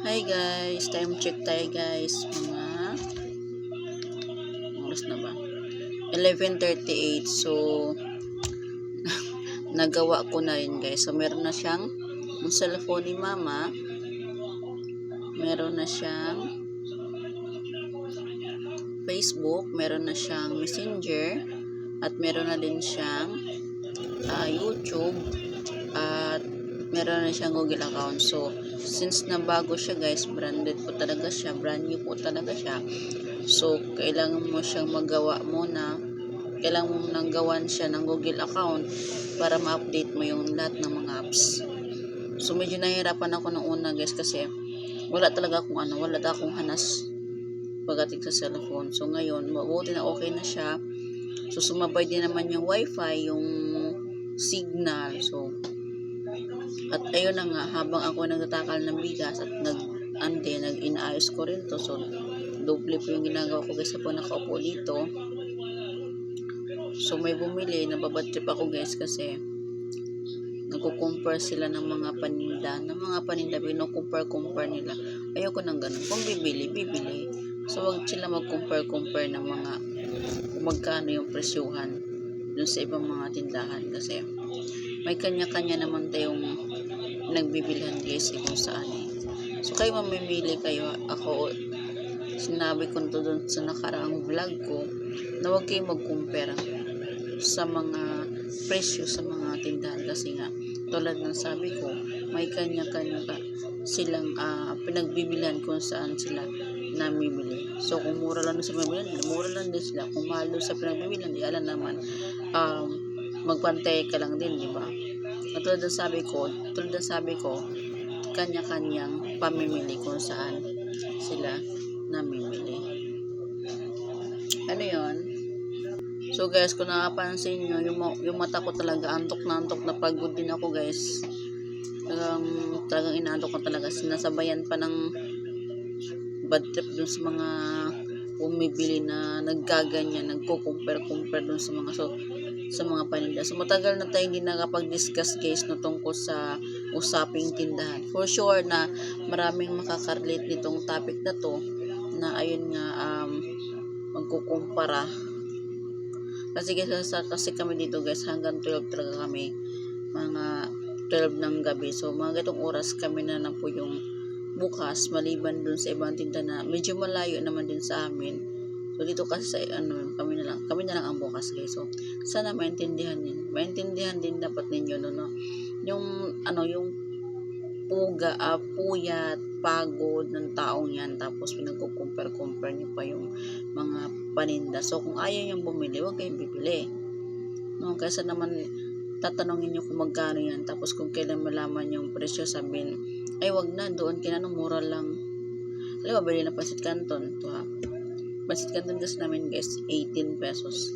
Hi guys, time check tayo guys. Mga oras na ba? 11:38. So nagawa ko na rin guys. So meron na siyang yung cellphone ni mama. Meron na siyang Facebook, meron na siyang Messenger, at meron na din siyang YouTube, at meron na siyang Google account. So since na bago siya guys, branded po talaga siya, brand new po talaga siya. So kailangan mo siyang magawa muna, kailangan mo nang gawan siya ng Google account para ma-update mo yung lahat ng mga apps. So medyo nahihirapan ako nung una guys, kasi wala talaga akong hanas pagdating sa cellphone. So ngayon, mabuti na okay na siya. So sumabay din naman yung wifi, yung signal. So at ayun na nga, habang ako nagtatakal ng bigas at inaayos ko rin to. So doble po yung ginagawa ko guys po nakaupo dito. So may bumili, nababad trip ako guys, kasi nagko-compare sila ng mga paninda, compare nila. Ayoko nang ganun. Kung bibili. So wag sila mag-compare ng mga kung magkano yung presyuhan dun sa ibang mga tindahan, kasi may kanya-kanya naman tayong nagbibilhan guys kung saan So kayo mamimili kayo. Ako, sinabi ko to dun sa nakaraang vlog ko na huwag kayong mag-compare sa mga presyo sa mga tindahan, kasi nga tulad ng sabi ko, may kanya-kanya silang pinagbibilhan kung saan sila namimili. So kung mura lang sa pinagbibilhan, mura lang din sila. Kung mahal sa pinagbibilhan, di alam naman, magpantay ka lang din, di ba? At tulad ng sabi ko, kanya-kanyang pamimili kung saan sila namimili. Ano yon? So guys, kung nakapansin nyo, yung mata ko talaga, antok na pagod din ako guys. Talagang inaantok ko talaga. Sinasabayan pa ng bad trip dun sa mga bumibili na naggaganyan, nagko-compare dun sa mga paninda. So matagal na tayong hindi nakapag-discuss guys no, tungkol sa usaping tindahan. For sure na maraming makakarelate nitong topic na to, na ayun nga, magkukumpara. Kasi kami dito guys, hanggang 12 talaga kami, mga 12 ng gabi. So mga gatong oras kami na po yung bukas, maliban dun sa ibang tinda na medyo malayo naman din sa amin. So dito kasi sa kami na lang ang bukas guys. So sana maintindihan din dapat ninyo no. Yung puyat, pagod ng taong yan, tapos pinagko-compare niyo pa yung mga paninda. So kung ayaw niyong bumili, huwag kayong bibili, no? Kaysa naman tatanungin niyo kung magkano yan, tapos kung kailan malaman yung presyo, sabihin ay wag na, doon mura lang. Alam mo, bili na pancit canton to, ha? Pancit canton kasi namin guys, 18 pesos.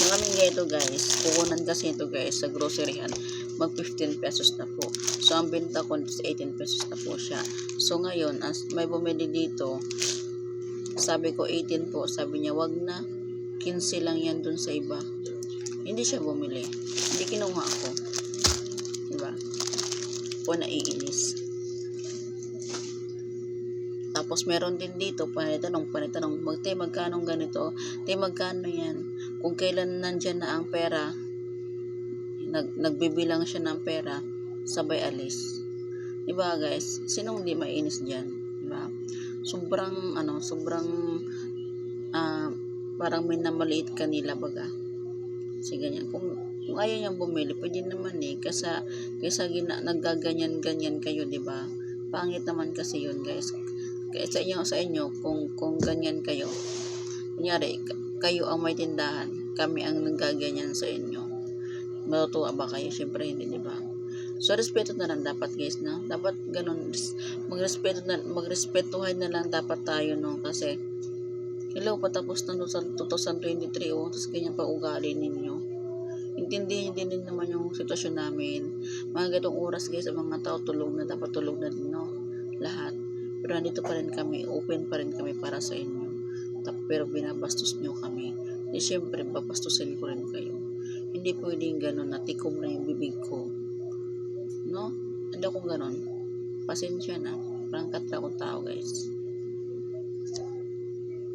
Kaming ganito guys, kukunan kasi ito guys sa groceryhan, mag 15 pesos na po. So ang benta ko is 18 pesos na po siya. So ngayon, as may bumili dito, sabi ko 18 po, sabi niya wag na, 15 lang yan dun sa iba. Hindi siya bumili, hindi kinuha ako, diba? O naiinis. Tapos meron din dito, panitanong, magkano ganito, magkano yan. Kung kailan nandyan na ang pera, nagbibilang siya ng pera, sabay alis. Diba guys, sinong di mainis dyan? Diba? Sobrang parang may namaliit kanila baga. Kasi ganyan. Kung ayaw niyang bumili, pwede naman kaysa naggaganyan-ganyan kayo, diba? Pangit naman kasi yun guys. Kaya sa inyo, kung ganyan kayo, kunyari, kayo ang may tindahan, kami ang naggaganyan sa inyo, matutuwa ba kayo? Syempre hindi, diba? So respeto na lang dapat guys, na dapat ganun, magrespetuhan na lang dapat tayo, no? Kasi hello, patapos na sa 2023 tapos ganyan pa ugali ninyo. Intindihin din naman yung sitwasyon namin. Mga gatong oras guys, ang mga tao dapat tulog na din, no? Lahat. Pero nandito pa rin kami, open pa rin kami para sa inyo. Pero binabastos nyo kami. Siyempre, babastusin ko rin kayo. Hindi pwedeng gano'n na tikom na yung bibig ko, no? akong ganun. Pasensya na. Prangkat lang akong tao, guys.